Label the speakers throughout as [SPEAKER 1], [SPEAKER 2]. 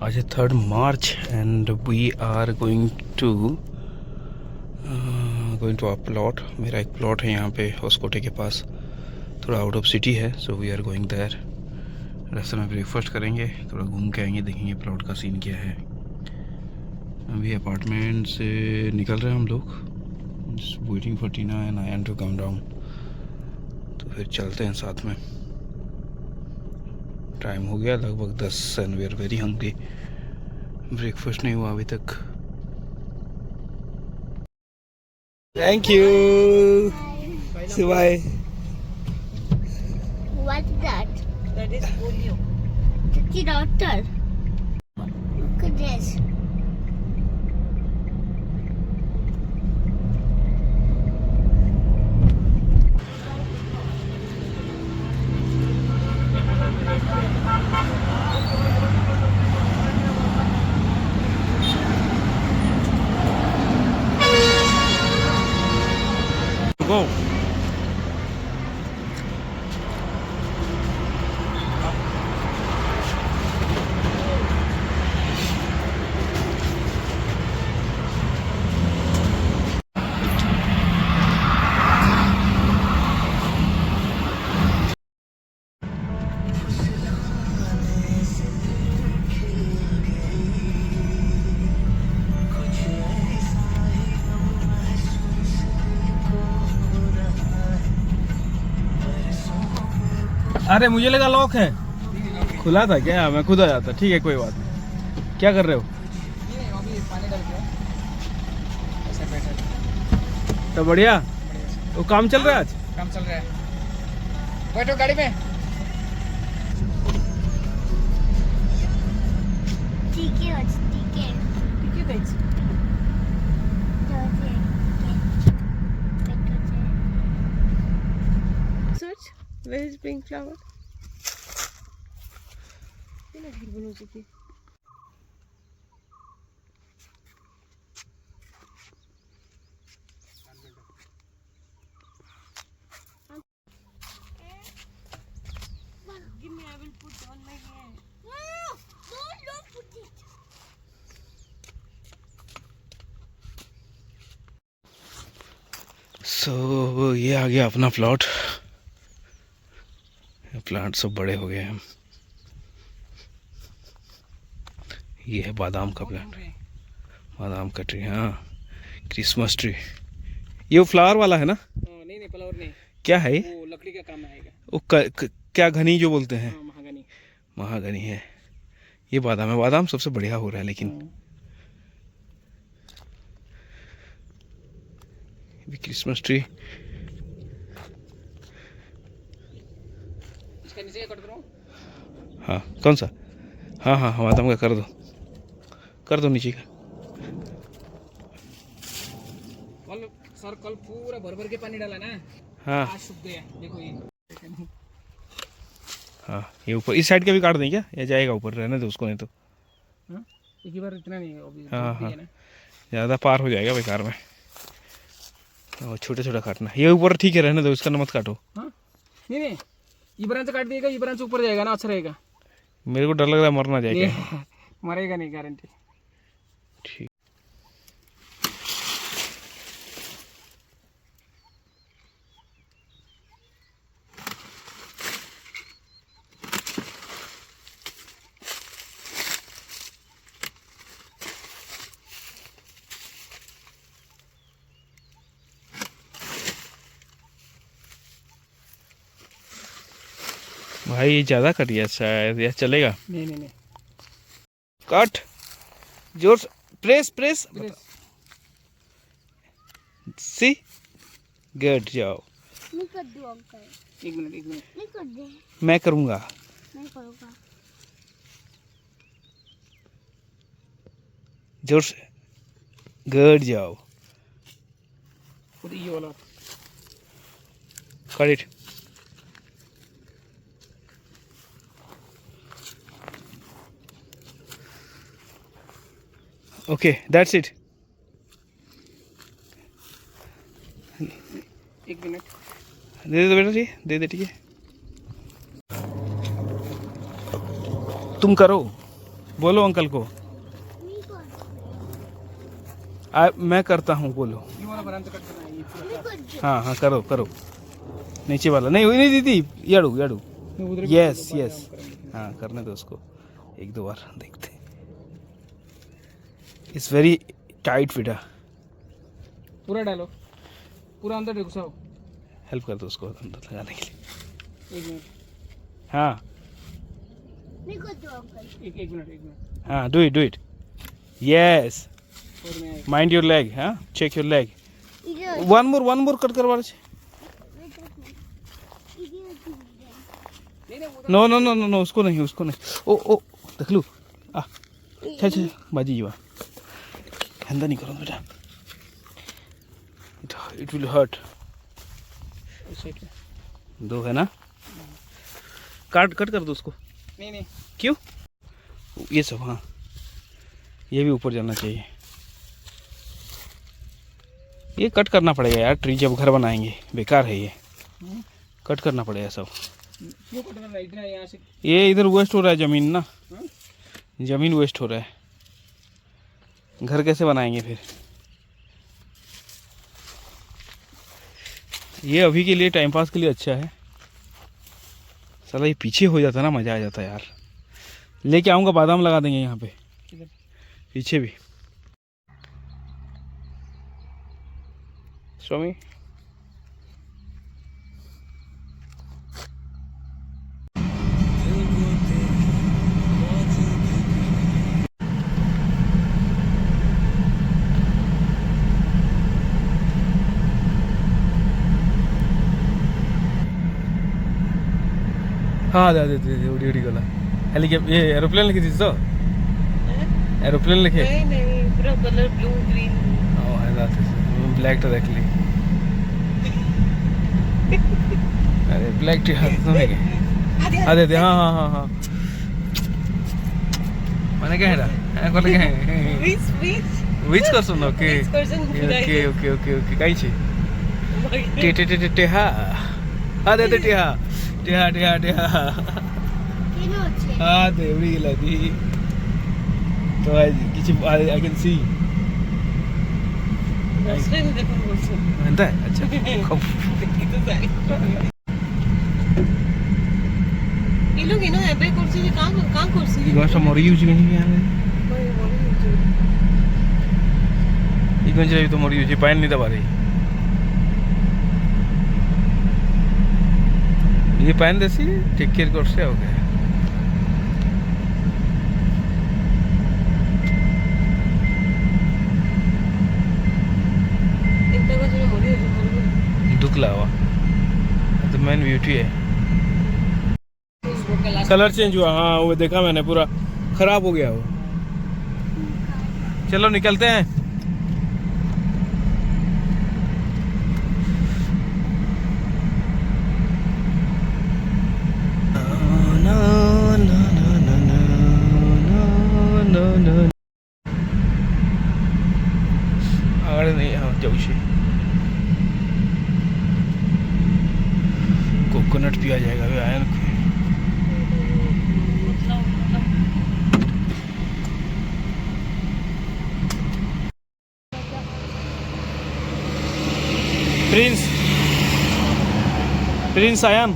[SPEAKER 1] आज है 3rd March and we are going to our plot. मेरा एक प्लॉट है यहाँ पे होस्कोटे के पास, थोड़ा आउट ऑफ सिटी है, so we are going there. रास्ते में ब्रेकफास्ट करेंगे, थोड़ा घूम के आएंगे, देखेंगे प्लॉट का सीन क्या है। अभी अपार्टमेंट से निकल रहे हैं हम लोग, waiting for Tina and Ayan to come down, तो फिर चलते हैं साथ में। टाइम हो गया लगभग 10 and we are very hungry. Breakfast नहीं हुआ अभी तक। Thank you. Bye.
[SPEAKER 2] What's that? That is polio. It's the doctor. Look at this.
[SPEAKER 1] Go. अरे मुझे लगा लॉक है, खुला था क्या? मैं खुद आ जाता। ठीक है कोई बात नहीं। क्या कर रहे हो?
[SPEAKER 3] अभी पानी डाल के ऐसे बैठे।
[SPEAKER 1] तो बढ़िया। वो काम चल रहा है आज?
[SPEAKER 3] काम चल रहा है। बैठो गाड़ी में।
[SPEAKER 2] ठीक है।
[SPEAKER 4] Search, where is pink flower? ये ना भीड़ बनो चुकी। Give me, I will put on my hair.
[SPEAKER 2] No, don't put it.
[SPEAKER 1] सो ये आ गया अपना प्लॉट। प्लांट सब बड़े हो गए हैं। ये है बादाम का प्लांट, बादाम का ट्री। हाँ, क्रिसमस ट्री। ये वो फ्लावर वाला है ना?
[SPEAKER 3] नहीं फ्लावर नहीं। क्या
[SPEAKER 1] है ये?
[SPEAKER 3] वो लकड़ी का काम आएगा।
[SPEAKER 1] वो क्या घनी जो बोलते हैं?
[SPEAKER 3] महागनी।
[SPEAKER 1] महागनी है। ये बादाम है, बादाम सबसे बढ़िया हो रहा है। लेकिन भी क्रिसमस ट्री।
[SPEAKER 3] इसका नीचे का कट करो।
[SPEAKER 1] हाँ कौन सा? हाँ हाँ बादाम का कर दो नीचे का।
[SPEAKER 3] सर कल पूरा भर के पानी डाला ना।
[SPEAKER 1] हाँ
[SPEAKER 3] आज सूख गया, देखो ये।
[SPEAKER 1] हाँ ये ऊपर इस साइड का भी काट दें क्या, या जाएगा ऊपर? रहने दो उसको, नहीं तो
[SPEAKER 3] एक ही बार इतना नहीं है अभी।
[SPEAKER 1] हाँ हाँ ज़्यादा पार हो जाएगा बेकार में। और छोटा छोटा काटना। ये ऊपर ठीक है, रहने दो, इसका मत काटो।
[SPEAKER 3] हाँ नहीं इबरान से काट दिएगा, इबरान से ऊपर जाएगा ना, अच्छा रहेगा।
[SPEAKER 1] मेरे को डर लग रहा है मरना जाएगा।
[SPEAKER 3] मरेगा नहीं, गारंटी।
[SPEAKER 1] ठीक। भाई ये ज़्यादा कट गया शायद, या चलेगा?
[SPEAKER 3] नहीं
[SPEAKER 1] कट जोर से, प्रेस सी गुड। जाओ।
[SPEAKER 2] नहीं कर दो अंकल।
[SPEAKER 3] एक मिनट
[SPEAKER 2] नहीं कर दे।
[SPEAKER 1] मैं करूँगा।
[SPEAKER 2] नहीं करूँगा।
[SPEAKER 1] जोर से गुड। जाओ।
[SPEAKER 3] ये वाला
[SPEAKER 1] cut it. Okay that's it.
[SPEAKER 3] एक मिनट
[SPEAKER 1] दे दे बेटा जी, दे दे। ठीक है तुम करो। बोलो अंकल को। मैं करता हूँ, बोलो।
[SPEAKER 3] ये वाला बरामदा कट करना है, ये पूरा।
[SPEAKER 1] हाँ हाँ, करो करो। नीचे वाला नहीं हुई, नहीं दीदी, याडू याडू।
[SPEAKER 3] नहीं, उधर भी
[SPEAKER 1] यस
[SPEAKER 3] कर दो,
[SPEAKER 1] यस,
[SPEAKER 3] बाद में हम करेंगे।
[SPEAKER 1] हाँ करने दो उसको, एक दो बार देखते। इट्स वेरी टाइट फिटा।
[SPEAKER 3] पूरा डालो, पूरा अंदर घुसाओ।
[SPEAKER 1] हेल्प कर दो उसको अंदर लगाने के लिए।
[SPEAKER 3] 1 मिनट,
[SPEAKER 1] हाँ
[SPEAKER 3] एक मिनट।
[SPEAKER 1] हाँ, डू इट यस।
[SPEAKER 3] और मैं
[SPEAKER 1] माइंड योर लेग, हाँ, check your leg. One more cut करवा रहे। No no no no no, उसको नहीं, उसको नहीं। ओ देख लू। अच्छा बाजी जीवा, धंधा नहीं करो बेटा, इट विल हर्ट। दो है ना, कट कर दो उसको।
[SPEAKER 3] नहीं
[SPEAKER 1] क्यों? ये सब, हाँ, ये भी ऊपर जाना चाहिए। ये कट करना पड़ेगा यार, ट्री जब घर बनाएंगे, बेकार है ये, कट करना पड़ेगा सब।
[SPEAKER 3] क्यों कट करना है इतना यहाँ से?
[SPEAKER 1] ये इधर वेस्ट हो रहा है ज़मीन ना, ज़मीन वेस्ट हो रहा है, घर कैसे बनाएंगे फिर? ये अभी के लिए टाइम पास के लिए अच्छा है। साला ये पीछे हो जाता ना, मज़ा आ जाता यार। लेके आऊँगा, बादाम लगा देंगे यहाँ पे पीछे भी। स्वामी हाँ दे उड़ी गला। हेलीकॉप्टर, ये एरोप्लेन लिखी थी तो, एरोप्लेन लिखे।
[SPEAKER 4] नहीं पूरा कलर ब्लू ग्रीन।
[SPEAKER 1] ब्लैक तो देख ली। अरे ब्लैक टी हाथ में क्या? हाँ दे, हाँ मैंने क्या है को लगे विच कर सुनो ओके ओके काई छी टे हाँ दे टेहा हाँ दे उड़ी गला दी तो किसी आई कैन सी एंता है। अच्छा
[SPEAKER 4] लोग इनो एबे करसी जे कां करसी
[SPEAKER 1] ई गछ मरी यूज नहीं यार, ई गछ तो मरी यूज पाइन नहीं दबा रही। ये पाइन देसी टेक केयर करसे हो गया।
[SPEAKER 4] इतना कुछ नहीं मरी हो
[SPEAKER 1] दुखला हुआ तो मेन ब्यूटी है। कलर चेंज हुआ, हाँ वो देखा मैंने, पूरा खराब हो गया वो। चलो निकलते हैं। आगे नहीं, हाँ जाऊ कोकोनट पिया जाएगा अभी आयन को। प्रिंस आयान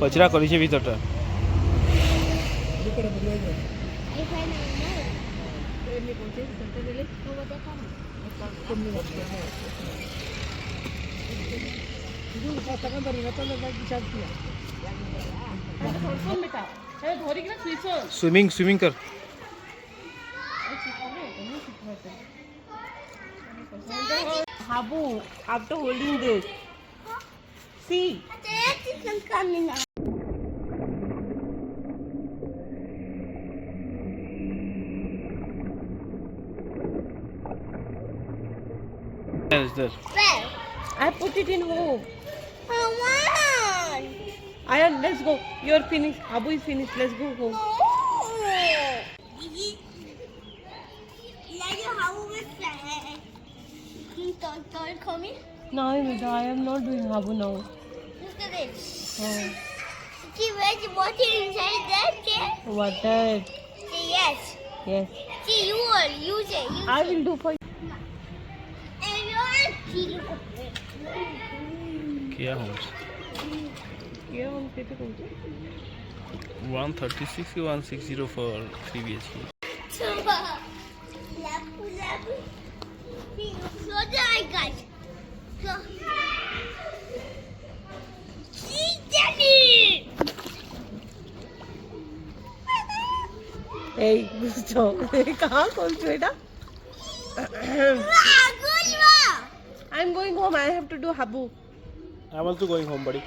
[SPEAKER 1] कचरा करी भीतरटा। स्विमिंग कर।
[SPEAKER 4] Habu, after holding this, see.
[SPEAKER 1] Where is that?
[SPEAKER 2] Where?
[SPEAKER 4] I put it in home.
[SPEAKER 2] Come on.
[SPEAKER 4] Ayaan, let's go. You're finished. Habu is finished. Let's go home. No, I am not doing Habu now.
[SPEAKER 2] Look at this.
[SPEAKER 4] Oh.
[SPEAKER 2] See, where's the water inside that? Yeah?
[SPEAKER 4] Water.
[SPEAKER 2] Say yes.
[SPEAKER 4] Yes.
[SPEAKER 2] See, you will use it. Use
[SPEAKER 4] I
[SPEAKER 2] it.
[SPEAKER 4] will do for you.
[SPEAKER 1] क्या Holmes
[SPEAKER 4] ये हम कहते कौन सी?
[SPEAKER 1] 136 की 160 for 3 BHK.
[SPEAKER 2] See, so there, guys. So. See, Daddy.
[SPEAKER 4] Hey, गुस्सा. कहाँ कौन सी बेटा?
[SPEAKER 2] Good.
[SPEAKER 4] I'm going home. I have to do habu.
[SPEAKER 1] I'm also going home, buddy.